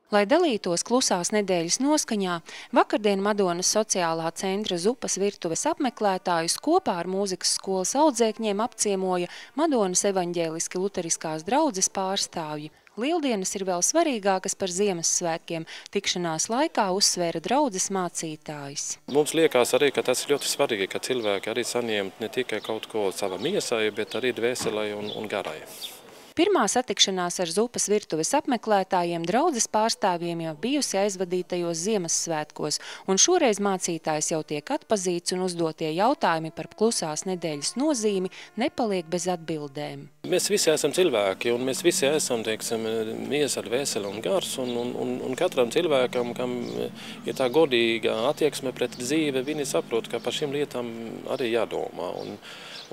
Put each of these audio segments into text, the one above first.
Lai dalītos klusās nedēļas noskaņā, vakardien Madonas sociālā centra Zupas virtuves apmeklētājus kopā ar mūzikas skolas audzēkņiem apciemoja Madonas evaņģēliski luteriskās draudzes pārstāvji. Lieldienas ir vēl svarīgākas par Ziemassvētkiem, tikšanās laikā uzsvēra draudzes mācītājs. Mums liekas arī, ka tas ir ļoti svarīgi, ka cilvēki arī saņemt ne tikai kaut ko savam miesai, bet arī dvēselai un garai. Pirmā satikšanās ar Zupas virtuves apmeklētājiem draudzes pārstāvjiem jau bijusi aizvadītajos Ziemassvētkos, un šoreiz mācītājs jau tiek atpazīts un uzdotie jautājumi par klusās nedēļas nozīmi nepaliek bez atbildēm. Mēs visi esam cilvēki, un mēs visi esam, teiksim, miesa, dvēsele un gars, un katram cilvēkam, kam ir tā godīga attieksme pret dzīve, viņi saprot, ka par šīm lietām arī jādomā.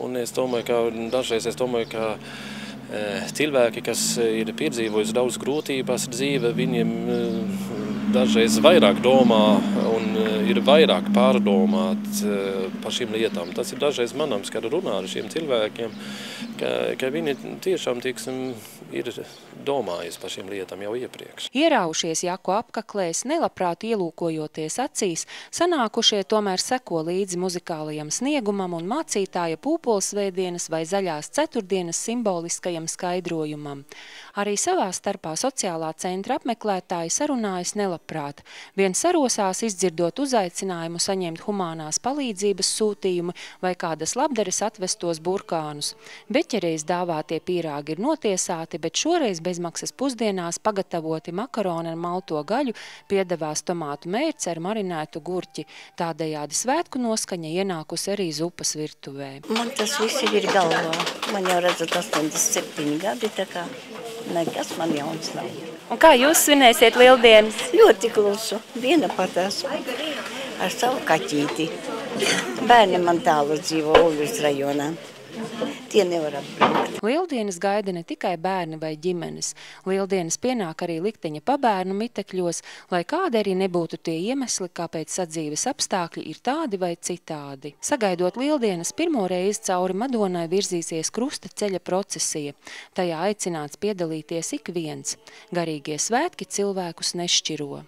Un es domāju, ka cilvēki, kas ir piedzīvojuši daudz grūtības dzīve, viņiem dažreiz vairāk domā un ir vairāk pārdomāt par šīm lietām. Tas ir dažreiz manams, kad runā ar šiem cilvēkiem, ka viņi tiešām, ir domājis par šīm lietām jau iepriekš. Ieraušies jaku apaklēs, nelabprāt ielūkojoties acīs, sanākušie tomēr seko līdzi muzikālajam sniegumam un mācītāja pūpolsvētdienas vai zaļās ceturtdienas simboliskajam skaidrojumam. Arī savā starpā sociālā centra apmeklētāji sarunājas nelabprāt. Viens sarosās izdzirdot uzaicinājumu saņemt humānās palīdzības sūtījumu vai kādas labdares atvestos burkānus. Beķerēs dāvātie pīrāgi ir notiesāti, bet šoreiz bezmaksas pusdienās pagatavoti makaroni ar malto gaļu, piedevās tomātu mērci ar marinētu gurķi. Tādējādi svētku noskaņa ienākusi arī Zupas virtuvē. Man tas viss ir galvā. Man jau redzat 87 gadi, tā kā nekas man jauns nav. Un kā jūs svinēsiet Lieldienas? Ļoti klusu. Viena pat esmu ar savu kaķīti. Bērni man tālu dzīvo Uļus rajonā. Tie nevar atbraukt. Lieldienas gaida ne tikai bērni vai ģimenes. Lieldienas pienāk arī likteņa pabērnu mitekļos, lai kādi arī nebūtu tie iemesli, kāpēc sadzīves apstākļi ir tādi vai citādi. Sagaidot Lieldienas, pirmo reizi cauri Madonai virzīsies krusta ceļa procesija. Tajā aicināts piedalīties ik viens. Garīgie svētki cilvēkus nešķiro.